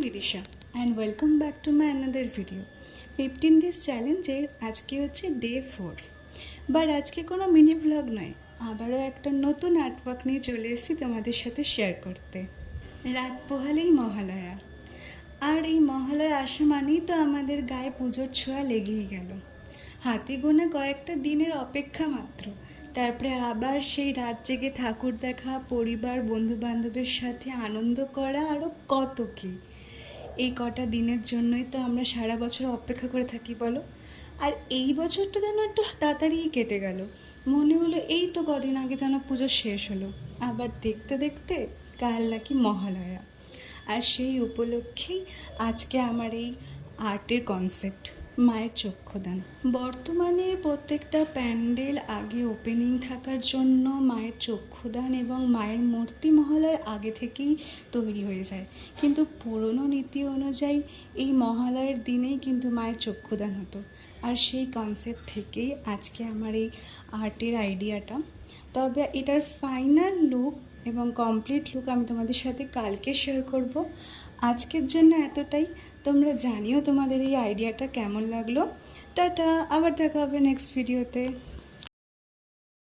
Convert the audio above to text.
Bidisha and welcome back to my another video. 15 days চ্যালেঞ্জের আজকে হচ্ছে ডে 4, বাট আজকে কোনো মিনি ভ্লগ নয়, আবারও একটা নতুন আর্টওয়ার্ক নিয়ে চলে এসেছি তোমাদের সাথে শেয়ার করতে। রাত পোহালেই মহালয়া, আর এই মহালয়া আসা মানেই তো আমাদের গায়ে পুজোর ছোঁয়া লেগেই গেল। হাতে গোনা কয়েকটা দিনের অপেক্ষা মাত্র, তারপরে আবার সেই রাত জেগে ঠাকুর দেখা, পরিবার বন্ধুবান্ধবের সাথে আনন্দ করা, আরও কত কী। এই কটা দিনের জন্যই তো আমরা সারা বছর অপেক্ষা করে থাকি বলো। আর এই বছরটা যেন একটু তাড়াতাড়িই কেটে গেল, মনে হলো এই তো কদিন আগে যেন পুজো শেষ হলো, আবার দেখতে দেখতে কাল নাকি মহালয়া। আর সেই উপলক্ষেই আজকে আমার এই আর্টের কনসেপ্ট, মায়ের চক্ষুদান। বর্তমানে প্রত্যেকটা প্যান্ডেল আগে ওপেনিং থাকার জন্য মায়ের চক্ষুদান এবং মায়ের মূর্তি মহালয়ার আগে থেকেই তৈরি হয়ে যায়, কিন্তু পুরনো নীতি অনুযায়ী এই মহালয়ার দিনেই কিন্তু মায়ের চক্ষুদান হতো। আর সেই কনসেপ্ট থেকেই আজকে আমার এই আর্টের আইডিয়াটা। তবে এটার ফাইনাল লুক এবং কমপ্লিট লুক আমি তোমাদের সাথে কালকে শেয়ার করব। আজকের জন্য এতটাই। তোমরা জানিও তোমাদের এই আইডিয়াটা কেমন লাগলো। টাটা, আবার দেখা হবে নেক্সট ভিডিওতে।